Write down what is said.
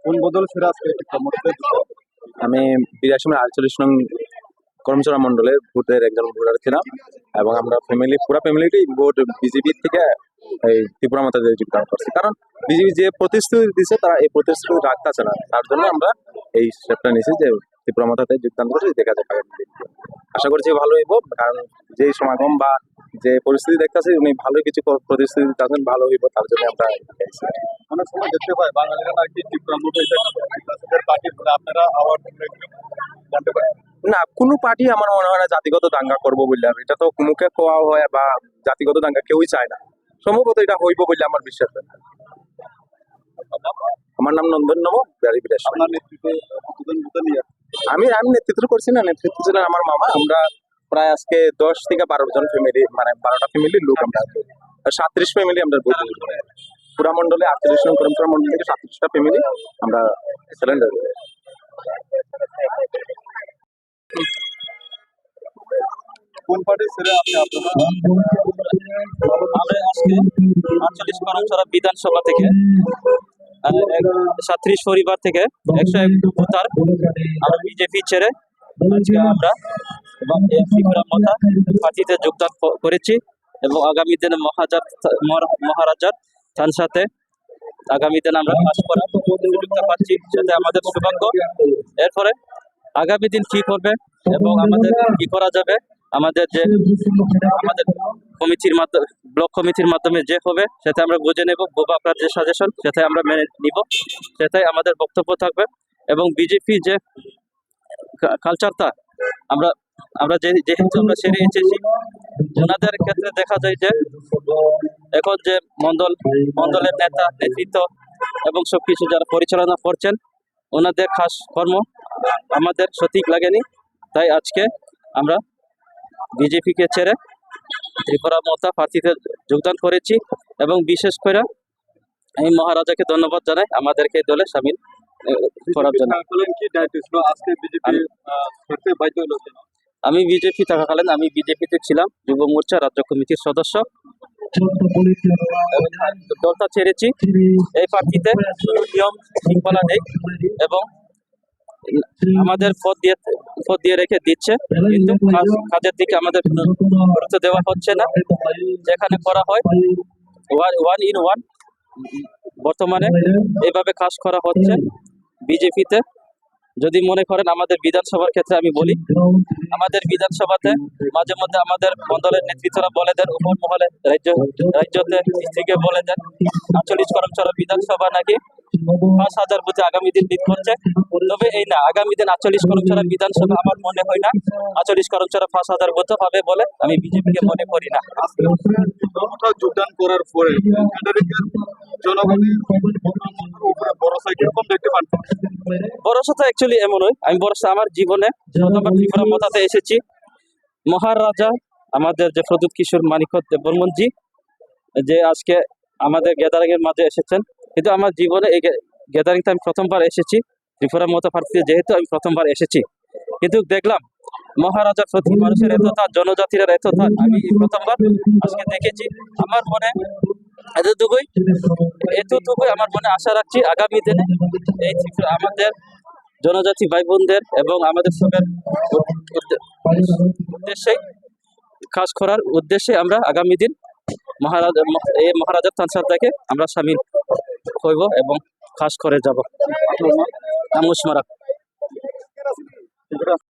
কোন বদল সিরাজ আমি 82 নং কর্মচারা মন্ডলের ভোটের একজন ভোটার ছিলাম এবং আমরা পুরা ফ্যামিলিটি ভোট বিজেপি থেকে এই ত্রিপুরা মাতাতে যোগদান করছি। কারণ বিজেপি যে প্রতিশ্রুতি দিচ্ছে তারা এই প্রতিশ্রুতি রাখতেছে না, তার জন্য আমরা এই স্টেপটা নিয়েছি যে ত্রিপুরা মাতাতে যোগদান করছি। দেখা যাক, আশা করছি ভালো হইব। কারণ যে সমাগম বা যে পরিস্থিতি দেখতেছি উনি ভালো কিছু প্রতিশ্রুতি দিচ্ছেন, ভালো হইব, তার জন্য আমরা অনেক সময় দেখতে পাই বাঙালিরা নাকি ত্রিপুরা পার্টি আপনারা আওয়ার্ড জানতে পারেন না। কোনো পার্টি আমার মনে হয় না জাতিগত দাঙ্গা করবো বললে, এটা তো মুখে খোয়া হয় বা জাতিগত দাঙ্গা কেউই চায় না। সম্ভবত এটা হইব বলে আমার বিশ্বাস। আমার নাম নন্দন নব বিরাজ। আপনার নেতৃত্বে আমি নেতৃত্ব করছি না, নেতৃত্ব ছিলেন আমার মামা। আমরা প্রায় আজকে 10 থেকে 12 জন ফ্যামিলি, মানে 12টা ফ্যামিলির লোক, আমরা 37 ফ্যামিলি আমরা পুরা মন্ডলে 38 জন কর্মচারী মন্ডল থেকে 37টা ফ্যামিলি আমরা সিলিন্ডার। কোন পার্টি ছেড়ে আপনি আপনারা? আমরা আজকে 48 করমচারা বিধানসভা থেকে 37 পরিবার থেকে 101 ভোটার আমরা বিজেপি ছেড়ে আজকে আমরা ত্রিপুরা মাতা পার্টিতে যোগদান করেছি এবং আগামী দিনে মহারাজার তার সাথে আগামী দিনে আমরা কাজ করার সুযোগটা পাচ্ছি, সেটা আমাদের সৌভাগ্য। এরপরে আগামী দিন কি করবে এবং আমাদের কি করা যাবে, আমাদের কমিটির মাধ্যমে, ব্লক কমিটির মাধ্যমে যে হবে সেটা আমরা বুঝে নেব। আপনার যে সাজেশন সেটাই আমরা মেনে নিব, সেটাই আমাদের বক্তব্য থাকবে। এবং বিজেপি যে কালচারটা আমরা যেহেতু আমরা সেরে এসেছি, ওনাদের ক্ষেত্রে দেখা যায় যে এখন যে মন্ডলের নেতা নেতৃত্ব এবং সবকিছু যারা পরিচালনা করছেন, ওনাদের খাস কর্ম আমাদের সঠিক লাগেনি। তাই আজকে আমরা বিজেপিকে ছেড়ে ত্রিপুরা মাতা প্রার্থীতে যোগদান করেছি এবং বিশেষ করে আমি মহারাজাকে ধন্যবাদ জানাই আমাদেরকে দলে সামিল করার জন্য। আমি বিজেপি থাকাকালীন আমি বিজেপিতে ছিলাম, যুব মোর্চা রাজ্য কমিটির সদস্য। দলটা ছেড়েছি, এই প্রার্থীতে নিয়ম শৃঙ্খলা নেই এবং আমাদের পদ দিয়ে রেখে দিচ্ছে, কিন্তু কাজের দিকে আমাদের গুরুত্ব দেওয়া হচ্ছে না। যেখানে করা হয় 1-in-1 বর্তমানে এইভাবে কাজ করা হচ্ছে বিজেপিতে। যদি মনে করেন আমাদের বিধানসভার ক্ষেত্রে আমি বলি, আমাদের বিধানসভাতে মাঝে মধ্যে আমাদের মন্ডলের নেতৃত্বরা বলে দেন, উপর মহলে রাজ্যতে থেকে বলে দেন 48 করমচারা বিধানসভা নাকি 5,000 বুথে আগামী দিন লিড করছে। তবে এই না, আগামী দিন 48 করমচারা বিধানসভা আমার মনে হয় না 48 করমচারা 5,000 বুথ হবে বলে আমি বিজেপিকে মনে করি না। যোগদান করার পরে জনগণের ভরসা কিরকম দেখতে পান? ভরসা তো অ্যাকচুয়ালি এমন হয়, আমি ভরসা আমার জীবনে প্রথমবার ত্রিপুরা মাতাতে এসেছি। মহারাজা আমাদের যে প্রদ্যুৎ কিশোর মানিক্য দেববর্মনজি যে আজকে আমাদের গ্যাদারিং এর মাঝে এসেছেন, কিন্তু আমার জীবনে এই গ্যাদারিংটা আমি প্রথমবার এসেছি ত্রিপুরা মাতা প্রার্থীতে, যেহেতু আমি প্রথমবার এসেছি। কিন্তু দেখলাম মহারাজার প্রতি মানুষের এতটা, জনজাতির এতটা আমি প্রথমবার আজকে দেখেছি। আমার মনে এতটুকুই আমার মনে আশা রাখছি আগামী দিনে এই আমাদের জনজাতি ভাই বোনদের এবং আমাদের সবের উদ্দেশ্যে কাজ করার উদ্দেশ্যে আমরা আগামী দিন মহারাজার তানসারটাকে আমরা সামিল হইব এবং কাজ করে যাব। নমস্কার।